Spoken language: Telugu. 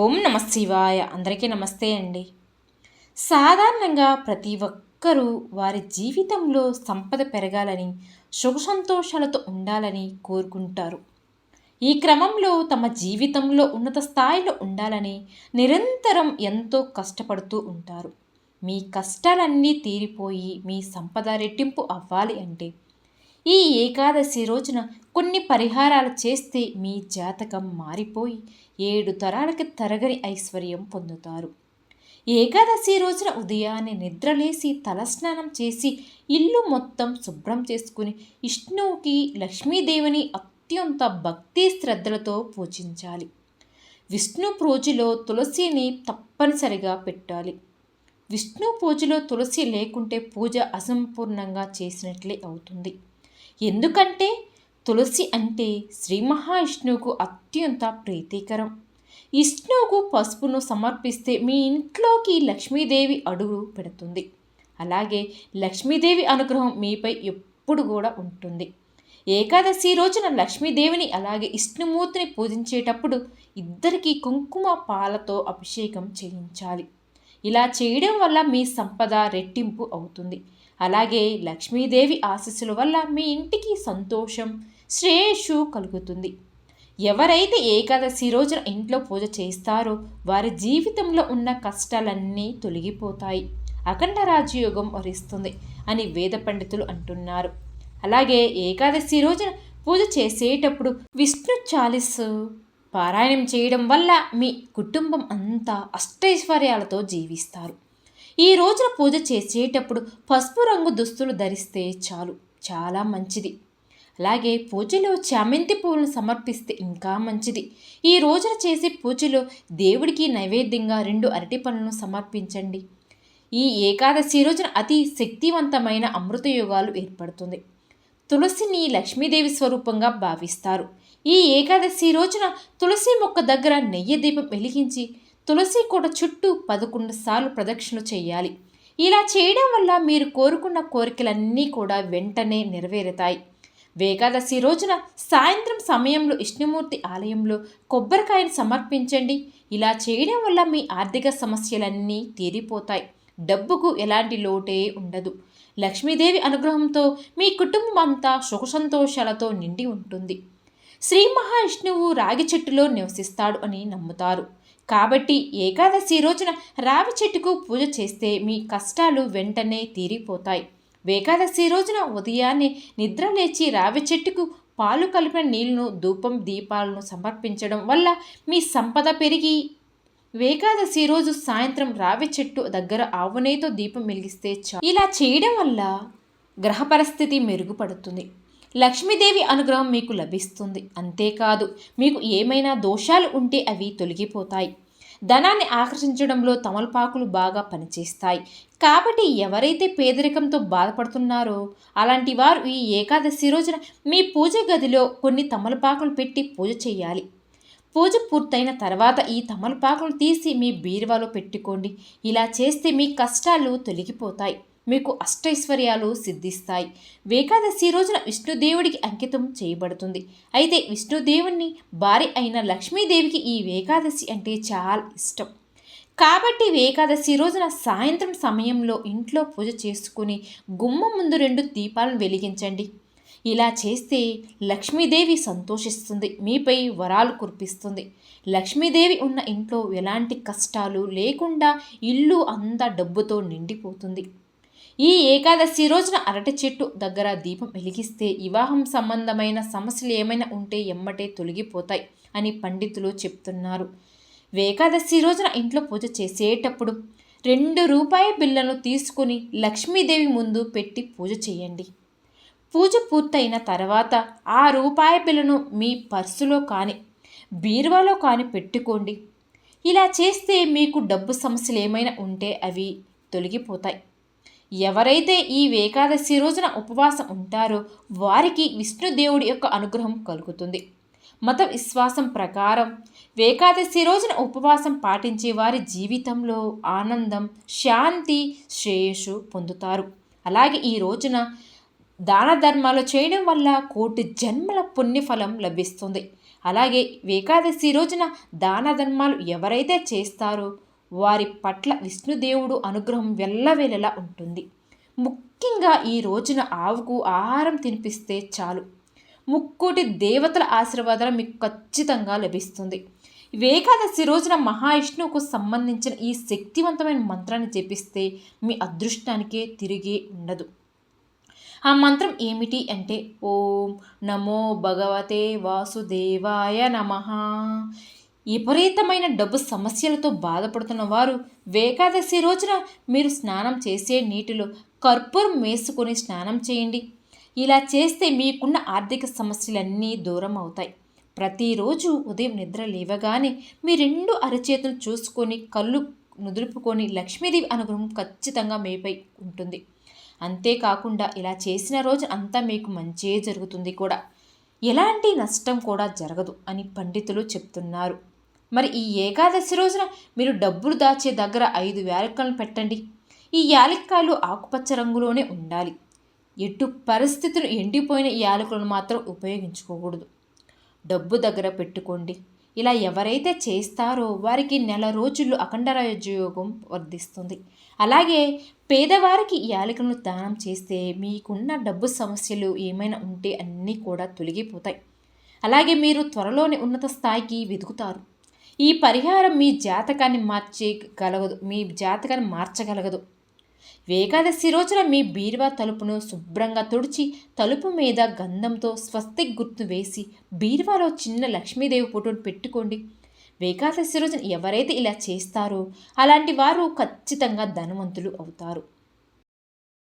ఓం నమ శివాయ. అందరికీ నమస్తే అండి. సాధారణంగా ప్రతి ఒక్కరూ వారి జీవితంలో సంపద పెరగాలని, సుఖ సంతోషాలతో ఉండాలని కోరుకుంటారు. ఈ క్రమంలో తమ జీవితంలో ఉన్నత స్థాయిలో ఉండాలని నిరంతరం ఎంతో కష్టపడుతూ ఉంటారు. మీ కష్టాలన్నీ తీరిపోయి మీ సంపద రెట్టింపు అవ్వాలి అంటే ఈ ఏకాదశి రోజున కొన్ని పరిహారాలు చేస్తే మీ జాతకం మారిపోయి 7 తరాలకి తరగని ఐశ్వర్యం పొందుతారు. ఏకాదశి రోజున ఉదయాన్నే నిద్రలేసి తలస్నానం చేసి ఇల్లు మొత్తం శుభ్రం చేసుకుని విష్ణువుకి లక్ష్మీదేవిని అత్యంత భక్తి శ్రద్ధలతో పూజించాలి. విష్ణు పూజలో తులసిని తప్పనిసరిగా పెట్టాలి. విష్ణు పూజలో తులసి లేకుంటే పూజ అసంపూర్ణంగా చేసినట్లే అవుతుంది. ఎందుకంటే తులసి అంటే శ్రీ మహావిష్ణువుకు అత్యంత ప్రీతికరం. విష్ణువుకు పసుపును సమర్పిస్తే మీ ఇంట్లోకి లక్ష్మీదేవి అడుగు పెడుతుంది. అలాగే లక్ష్మీదేవి అనుగ్రహం మీపై ఎప్పుడు కూడా ఉంటుంది. ఏకాదశి రోజున లక్ష్మీదేవిని అలాగే విష్ణుమూర్తిని పూజించేటప్పుడు ఇద్దరికీ కుంకుమ పాలతో అభిషేకం చేయించాలి. ఇలా చేయడం వల్ల మీ సంపద రెట్టింపు అవుతుంది. అలాగే లక్ష్మీదేవి ఆశీస్సుల వల్ల మీ ఇంటికి సంతోషం, శ్రేయస్సు కలుగుతుంది. ఎవరైతే ఏకాదశి రోజున ఇంట్లో పూజ చేస్తారో వారి జీవితంలో ఉన్న కష్టాలన్నీ తొలగిపోతాయి, అఖండ రాజయోగం వరిస్తుంది అని వేద పండితులు అంటున్నారు. అలాగే ఏకాదశి రోజున పూజ చేసేటప్పుడు విష్ణు చాలీసు పారాయణం చేయడం వల్ల మీ కుటుంబం అంతా అష్టైశ్వర్యాలతో జీవిస్తారు. ఈ రోజున పూజ చేసేటప్పుడు పసుపు రంగు దుస్తులు ధరిస్తే చాలు, చాలా మంచిది. అలాగే పూజలో చామంతి పువ్వులను సమర్పిస్తే ఇంకా మంచిది. ఈ రోజున చేసే పూజలో దేవుడికి నైవేద్యంగా 2 అరటి పళ్ళను సమర్పించండి. ఈ ఏకాదశి రోజున అతి శక్తివంతమైన అమృత యోగాలు ఏర్పడుతుంది. తులసిని లక్ష్మీదేవి స్వరూపంగా భావిస్తారు. ఈ ఏకాదశి రోజున తులసి మొక్క దగ్గర నెయ్యి దీపం వెలిగించి తులసి కోట చుట్టూ 11 సార్లు ప్రదక్షిణ చేయాలి. ఇలా చేయడం వల్ల మీరు కోరుకున్న కోరికలన్నీ కూడా వెంటనే నెరవేరుతాయి. ఏకాదశి రోజున సాయంత్రం సమయంలో విష్ణుమూర్తి ఆలయంలో కొబ్బరికాయను సమర్పించండి. ఇలా చేయడం వల్ల మీ ఆర్థిక సమస్యలన్నీ తీరిపోతాయి. డబ్బుకు ఎలాంటి లోటే ఉండదు. లక్ష్మీదేవి అనుగ్రహంతో మీ కుటుంబం అంతా సుఖ సంతోషాలతో నిండి ఉంటుంది. శ్రీ మహావిష్ణువు రాగి చెట్టులో నివసిస్తాడు అని నమ్ముతారు. కాబట్టి ఏకాదశి రోజున రావి చెట్టుకు పూజ చేస్తే మీ కష్టాలు వెంటనే తీరిపోతాయి. ఏకాదశి రోజున ఉదయాన్నే నిద్ర లేచి రావి చెట్టుకు పాలు కలిపిన నీళ్లను, ధూపం, దీపాలను సమర్పించడం వల్ల మీ సంపద పెరిగి ఏకాదశి రోజు సాయంత్రం రావి చెట్టు దగ్గర ఆవునేతో దీపం వెలిగిస్తే ఇలా చేయడం వల్ల గ్రహ పరిస్థితి మెరుగుపడుతుంది. లక్ష్మీదేవి అనుగ్రహం మీకు లభిస్తుంది. అంతేకాదు మీకు ఏమైనా దోషాలు ఉంటే అవి తొలగిపోతాయి. ధనాన్ని ఆకర్షించడంలో తమలపాకులు బాగా పనిచేస్తాయి. కాబట్టి ఎవరైతే పేదరికంతో బాధపడుతున్నారో అలాంటి వారు ఈ ఏకాదశి రోజున మీ పూజ గదిలో కొన్ని తమలపాకులు పెట్టి పూజ చేయాలి. పూజ పూర్తయిన తర్వాత ఈ తమలపాకులు తీసి మీ బీరువాలో పెట్టుకోండి. ఇలా చేస్తే మీ కష్టాలు తొలగిపోతాయి, మీకు అష్టైశ్వర్యాలు సిద్ధిస్తాయి. ఏకాదశి రోజున విష్ణుదేవుడికి అంకితం చేయబడుతుంది. అయితే విష్ణుదేవుని భార్య అయిన లక్ష్మీదేవికి ఈ ఏకాదశి అంటే చాలా ఇష్టం. కాబట్టి ఏకాదశి రోజున సాయంత్రం సమయంలో ఇంట్లో పూజ చేసుకుని గుమ్మం ముందు 2 దీపాలను వెలిగించండి. ఇలా చేస్తే లక్ష్మీదేవి సంతోషిస్తుంది, మీపై వరాలు కురిపిస్తుంది. లక్ష్మీదేవి ఉన్న ఇంట్లో ఎలాంటి కష్టాలు లేకుండా ఇల్లు అంతా డబ్బుతో నిండిపోతుంది. ఈ ఏకాదశి రోజున అరటి చెట్టు దగ్గర దీపం వెలిగిస్తే వివాహం సంబంధమైన సమస్యలు ఏమైనా ఉంటే ఎమ్మటే తొలగిపోతాయి అని పండితులు చెప్తున్నారు. ఏకాదశి రోజున ఇంట్లో పూజ చేసేటప్పుడు 2 రూపాయి బిళ్ళను తీసుకుని లక్ష్మీదేవి ముందు పెట్టి పూజ చేయండి. పూజ పూర్తయిన తర్వాత ఆ రూపాయి బిళ్ళను మీ పర్సులో కానీ బీరువాలో కానీ పెట్టుకోండి. ఇలా చేస్తే మీకు డబ్బు సమస్యలు ఏమైనా ఉంటే అవి తొలగిపోతాయి. ఎవరైతే ఈ ఏకాదశి రోజున ఉపవాసం ఉంటారో వారికి విష్ణుదేవుడి యొక్క అనుగ్రహం కలుగుతుంది. మత విశ్వాసం ప్రకారం ఏకాదశి రోజున ఉపవాసం పాటించే వారి జీవితంలో ఆనందం, శాంతి, శ్రేయస్సు పొందుతారు. అలాగే ఈ రోజున దాన ధర్మాలు చేయడం వల్ల 1,000,000 జన్మల పుణ్యఫలం లభిస్తుంది. అలాగే ఏకాదశి రోజున దాన ధర్మాలు ఎవరైతే చేస్తారో వారి పట్ల విష్ణుదేవుడు అనుగ్రహం వెల్లవేళలా ఉంటుంది. ముఖ్యంగా ఈ రోజున ఆవుకు ఆహారం తినిపిస్తే చాలు, ముక్కోటి దేవతల ఆశీర్వాదాలు మీకు ఖచ్చితంగా లభిస్తుంది. ఏకాదశి రోజున మహావిష్ణువుకు సంబంధించిన ఈ శక్తివంతమైన మంత్రాన్ని జపిస్తే మీ అదృష్టానికే తిరిగే ఉండదు. ఆ మంత్రం ఏమిటి అంటే ఓం నమో భగవతే వాసుదేవాయ నమః. విపరీతమైన డబ్బు సమస్యలతో బాధపడుతున్న వారు ఏకాదశి రోజున మీరు స్నానం చేసే నీటిలో కర్పూరం వేసుకొని స్నానం చేయండి. ఇలా చేస్తే మీకున్న ఆర్థిక సమస్యలన్నీ దూరం అవుతాయి. ప్రతిరోజు ఉదయం నిద్ర లేవగానే మీ 2 అరచేతులు చూసుకొని కళ్ళు నుదురుపుకొని లక్ష్మీదేవి అనుగ్రహం ఖచ్చితంగా మీపై ఉంటుంది. అంతేకాకుండా ఇలా చేసిన రోజు అంతా మీకు మంచే జరుగుతుంది కూడా, ఎలాంటి నష్టం కూడా జరగదు అని పండితులు చెప్తున్నారు. మరి ఈ ఏకాదశి రోజున మీరు డబ్బులు దాచే దగ్గర 5 యాలక్కలను పెట్టండి. ఈ యాలక్కాయలు ఆకుపచ్చ రంగులోనే ఉండాలి. ఎటు పరిస్థితులు ఎండిపోయిన యాలకులను మాత్రం ఉపయోగించుకోకూడదు. డబ్బు దగ్గర పెట్టుకోండి. ఇలా ఎవరైతే చేస్తారో వారికి నెల రోజుల్లో అఖండ రాజయోగం వర్ధిస్తుంది. అలాగే పేదవారికి యాలకులను దానం చేస్తే మీకున్న డబ్బు సమస్యలు ఏమైనా ఉంటే అన్నీ కూడా తొలగిపోతాయి. అలాగే మీరు త్వరలోనే ఉన్నత స్థాయికి వెతుకుతారు. ఈ పరిహారం మీ జాతకాన్ని మార్చగలగదు. ఏకాదశి రోజున మీ బీరువా తలుపును శుభ్రంగా తుడిచి తలుపు మీద గంధంతో స్వస్తిక్ గుర్తు వేసి బీరువాలో చిన్న లక్ష్మీదేవి ఫోటోను పెట్టుకోండి. ఏకాదశి రోజున ఎవరైతే ఇలా చేస్తారో అలాంటి వారు ఖచ్చితంగా ధనవంతులు అవుతారు.